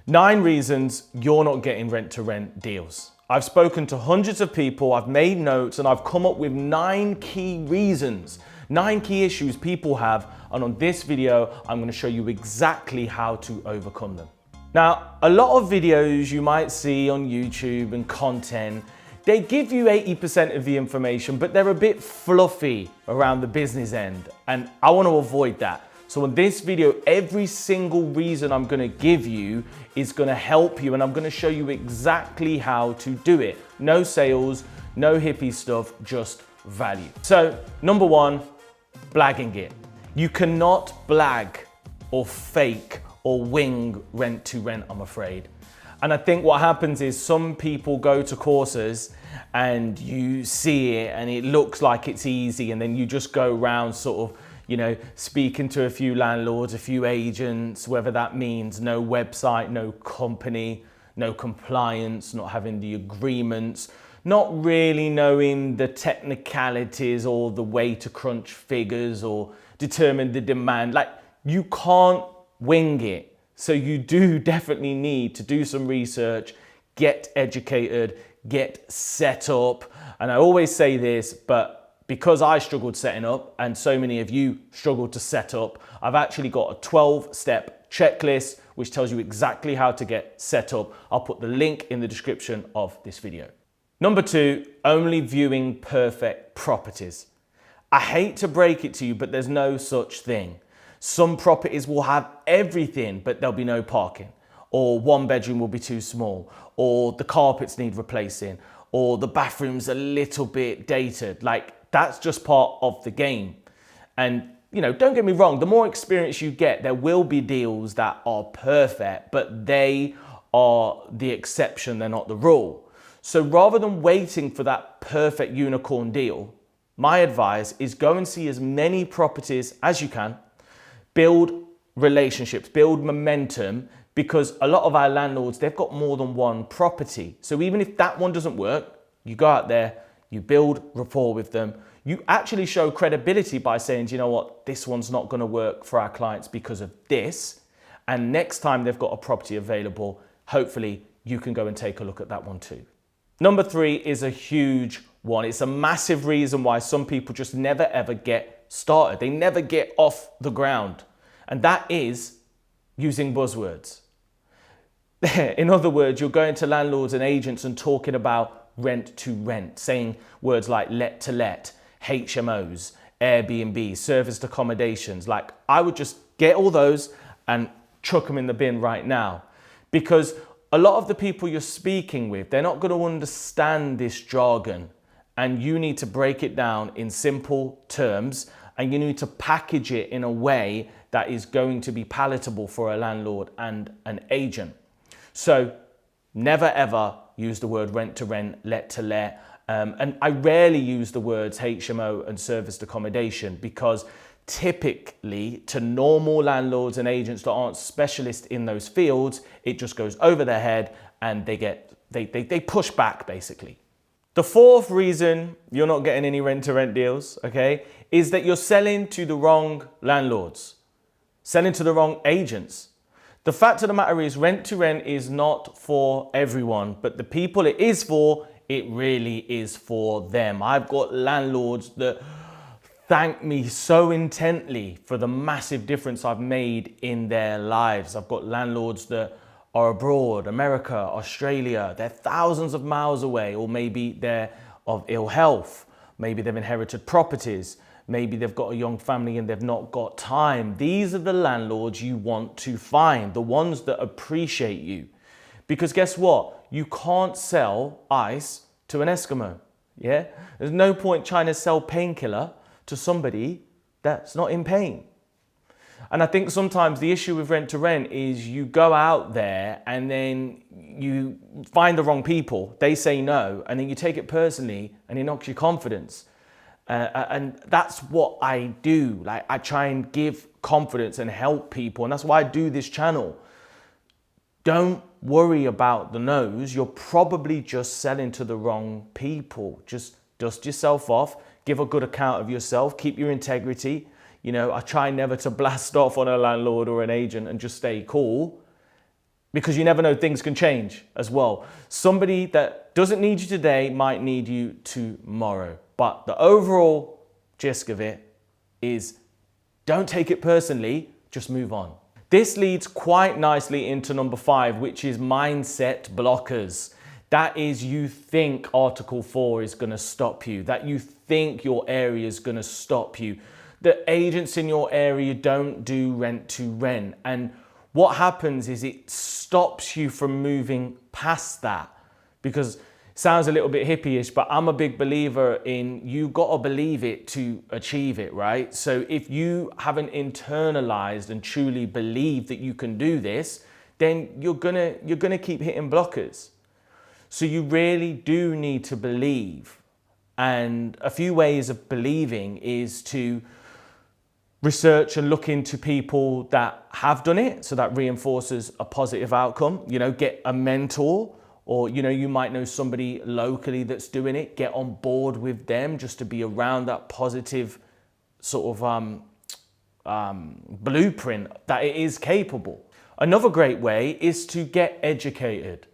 9 reasons you're not getting rent-to-rent deals. I've spoken to hundreds of people, I've made notes, and I've come up with 9 key reasons, 9 key issues people have, and on this video, I'm going to show you exactly how to overcome them. Now, a lot of videos you might see on YouTube and content, they give you 80% of the information, but they're a bit fluffy around the business end, and I want to avoid that. So in this video, every single reason I'm going to give you is going to help you, and I'm going to show you exactly how to do it. No sales, no hippie stuff, just value. So number 1, blagging it. You cannot blag or fake or wing rent to rent, I'm afraid. And I think what happens is some people go to courses and you see it and it looks like it's easy, and then you just go around sort of, speaking to a few landlords, a few agents, whether that means no website, no company, no compliance, not having the agreements, not really knowing the technicalities or the way to crunch figures or determine the demand. Like, you can't wing it. So you do definitely need to do some research, get educated, get set up. And I always say this, but because I struggled setting up and so many of you struggled to set up, I've actually got a 12-step checklist which tells you exactly how to get set up. I'll put the link in the description of this video. Number 2, only viewing perfect properties. I hate to break it to you, but there's no such thing. Some properties will have everything, but there'll be no parking, or one bedroom will be too small, or the carpets need replacing, or the bathroom's a little bit dated. Like, that's just part of the game. And, don't get me wrong, the more experience you get, there will be deals that are perfect, but they are the exception, they're not the rule. So rather than waiting for that perfect unicorn deal, my advice is go and see as many properties as you can, build relationships, build momentum, because a lot of our landlords, they've got more than one property. So even if that one doesn't work, you go out there, you build rapport with them. You actually show credibility by saying, you know what, this one's not going to work for our clients because of this. And next time they've got a property available, hopefully you can go and take a look at that one too. Number 3 is a huge one. It's a massive reason why some people just never ever get started. They never get off the ground. And that is using buzzwords. In other words, you're going to landlords and agents and talking about rent to rent, saying words like let to let, HMOs, Airbnb, serviced accommodations. Like, I would just get all those and chuck them in the bin right now, because a lot of the people you're speaking with, they're not going to understand this jargon, and you need to break it down in simple terms, and you need to package it in a way that is going to be palatable for a landlord and an agent. So never ever use the word rent to rent, let to let. And I rarely use the words HMO and serviced accommodation, because typically to normal landlords and agents that aren't specialists in those fields, it just goes over their head and they push back basically. The 4th reason you're not getting any rent to rent deals, okay, is that you're selling to the wrong landlords, selling to the wrong agents. The fact of the matter is, rent to rent is not for everyone, but the people it is for, it really is for them. I've got landlords that thank me so intently for the massive difference I've made in their lives. I've got landlords that are abroad, America, Australia, they're thousands of miles away, or maybe they're of ill health, maybe they've inherited properties, maybe they've got a young family and they've not got time. These are the landlords you want to find, the ones that appreciate you. Because guess what? You can't sell ice to an Eskimo, yeah? There's no point trying to sell painkiller to somebody that's not in pain. And I think sometimes the issue with rent to rent is you go out there and then you find the wrong people, they say no, and then you take it personally and it knocks your confidence. And that's what I do. Like, I try and give confidence and help people. And that's why I do this channel. Don't worry about the no's. You're probably just selling to the wrong people. Just dust yourself off, give a good account of yourself, keep your integrity. I try never to blast off on a landlord or an agent and just stay cool. because you never know, things can change as well. Somebody that doesn't need you today might need you tomorrow. But the overall gist of it is don't take it personally, just move on. This leads quite nicely into number 5, which is mindset blockers. That is, you think Article 4 is going to stop you, that you think your area is going to stop you. The agents in your area don't do rent to rent. And what happens is it stops you from moving past that, because it sounds a little bit hippie-ish, but I'm a big believer in you got to believe it to achieve it, right? So if you haven't internalized and truly believe that you can do this, then you're gonna keep hitting blockers. So you really do need to believe. And a few ways of believing is to research and look into people that have done it, so that reinforces a positive outcome. You know, get a mentor, or you might know somebody locally that's doing it. Get on board with them just to be around that positive sort of blueprint that it is capable. Another great way is to get educated,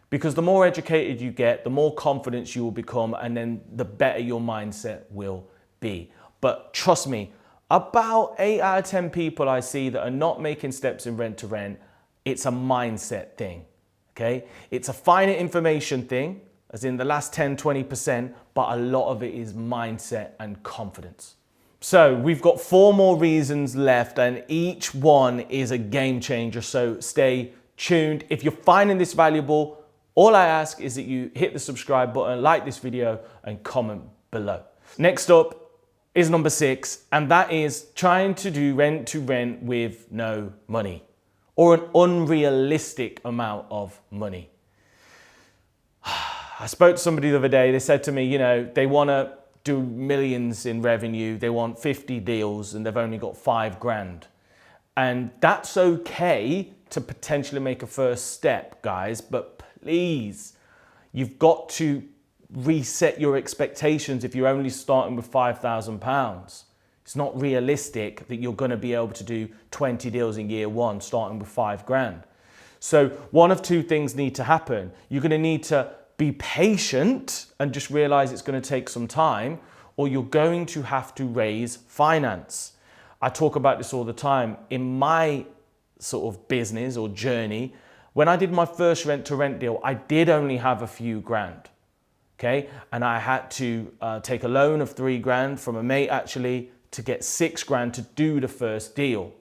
because the more educated you get, the more confidence you will become, and then the better your mindset will be. But trust me, about 8 out of 10 people I see that are not making steps in rent to rent, it's a mindset thing, okay? It's a finer information thing, as in the last 10, 20%, but a lot of it is mindset and confidence. So we've got 4 more reasons left, and each one is a game changer, so stay tuned. If you're finding this valuable, all I ask is that you hit the subscribe button, like this video, and comment below. Next up is number 6, and that is trying to do rent to rent with no money, or an unrealistic amount of money. I spoke to somebody the other day. They said to me, they want to do millions in revenue. They want 50 deals and they've only got 5 grand. And that's okay to potentially make a first step, guys, but please, you've got to reset your expectations. If you're only starting with £5,000, it's not realistic that you're going to be able to do 20 deals in year 1 starting with 5 grand. So one of 2 things need to happen. You're going to need to be patient and just realize it's going to take some time, or you're going to have to raise finance. I talk about this all the time in my sort of business or journey. When I did my first rent to rent deal, I did only have a few grand. Okay, and I had to take a loan of 3 grand from a mate actually to get 6 grand to do the first deal.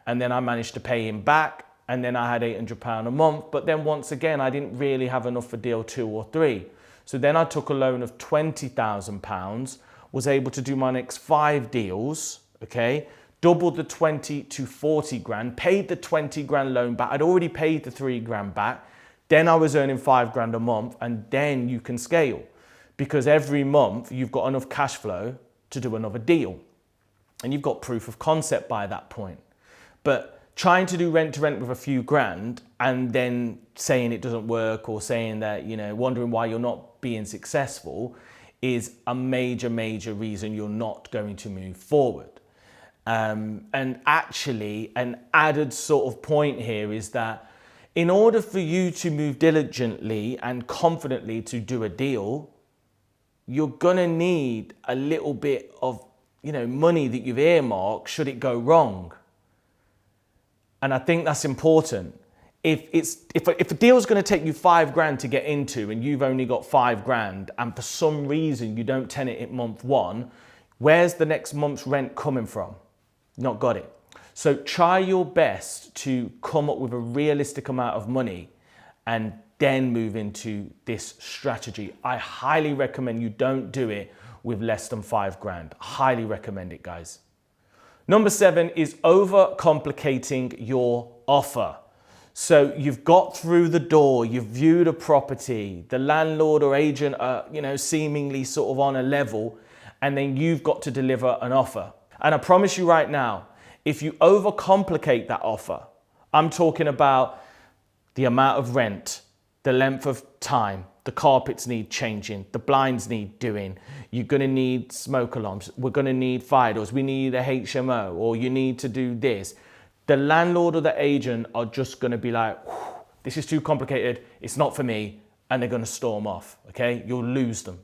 And then I managed to pay him back, and then I had £800 a month. But then once again, I didn't really have enough for deal 2 or 3. So then I took a loan of £20,000, was able to do my next 5 deals, okay, doubled the 20 to 40 grand, paid the 20 grand loan back. I'd already paid the 3 grand back. Then I was earning 5 grand a month, and then you can scale, because every month you've got enough cash flow to do another deal, and you've got proof of concept by that point. But trying to do rent to rent with a few grand and then saying it doesn't work, or saying that, wondering why you're not being successful, is a major, major reason you're not going to move forward. And actually, an added sort of point here is that in order for you to move diligently and confidently to do a deal, you're gonna need a little bit of, money that you've earmarked should it go wrong. And I think that's important. If a deal's gonna take you 5 grand to get into and you've only got 5 grand, and for some reason you don't tenant it month 1, where's the next month's rent coming from? Not got it. So try your best to come up with a realistic amount of money and then move into this strategy. I highly recommend you don't do it with less than 5 grand. Highly recommend it, guys. Number 7 is overcomplicating your offer. So you've got through the door, you've viewed a property, the landlord or agent are, seemingly sort of on a level, and then you've got to deliver an offer. And I promise you right now, if you overcomplicate that offer, I'm talking about the amount of rent, the length of time, the carpets need changing, the blinds need doing, you're going to need smoke alarms, we're going to need fire doors, we need a HMO, or you need to do this. the landlord or the agent are just going to be like, this is too complicated, it's not for me, and they're going to storm off, okay? You'll lose them.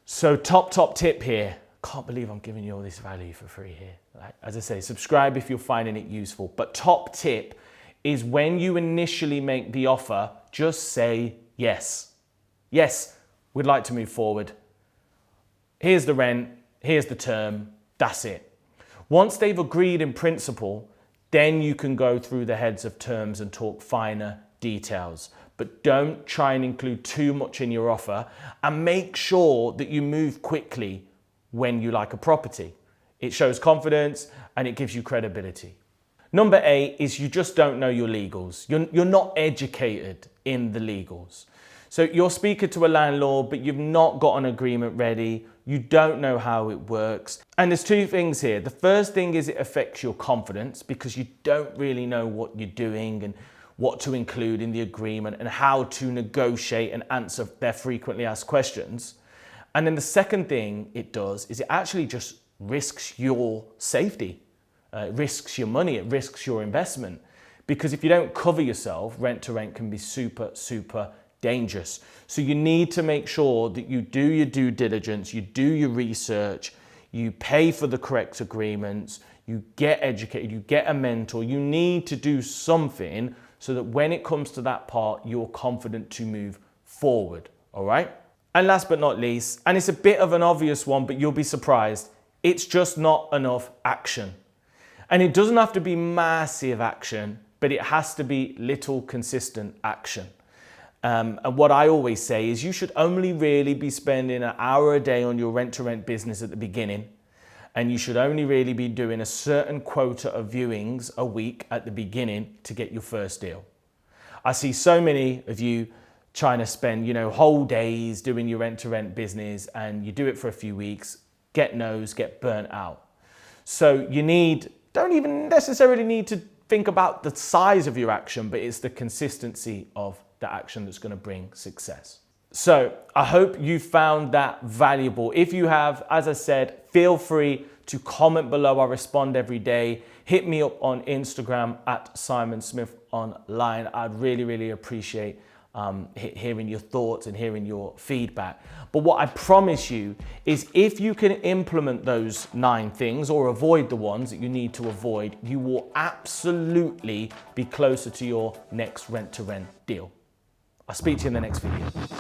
So top tip here. Can't believe I'm giving you all this value for free here. As I say, subscribe if you're finding it useful. But top tip is when you initially make the offer, just say yes. Yes, we'd like to move forward. Here's the rent, here's the term, that's it. Once they've agreed in principle, then you can go through the heads of terms and talk finer details. But don't try and include too much in your offer, and make sure that you move quickly when you like a property. It shows confidence and it gives you credibility. Number 8 is you just don't know your legals. You're not educated in the legals. So you're speaking to a landlord, but you've not got an agreement ready. You don't know how it works. And there's two things here. The first thing is it affects your confidence because you don't really know what you're doing and what to include in the agreement and how to negotiate and answer their frequently asked questions. And then the second thing it does is it actually just risks your safety. It risks your money, it risks your investment. Because if you don't cover yourself, rent to rent can be super dangerous. So you need to make sure that you do your due diligence, you do your research, you pay for the correct agreements, you get educated, you get a mentor. You need to do something so that when it comes to that part, you're confident to move forward, all right? And last but not least, and it's a bit of an obvious one, but you'll be surprised, it's just not enough action. And it doesn't have to be massive action, but it has to be little consistent action. And what I always say is you should only really be spending an hour a day on your rent-to-rent business at the beginning, and you should only really be doing a certain quota of viewings a week at the beginning to get your first deal. I see so many of you trying to spend, whole days doing your rent-to-rent business, and you do it for a few weeks, get no's, get burnt out. So don't even necessarily need to think about the size of your action, but it's the consistency of the action that's going to bring success. So I hope you found that valuable. If you have, as I said, feel free to comment below. I respond every day. Hit me up on Instagram at Simon Smith Online. I'd really appreciate hearing your thoughts and hearing your feedback. But what I promise you is if you can implement those 9 things or avoid the ones that you need to avoid, you will absolutely be closer to your next rent-to-rent deal. I'll speak to you in the next video.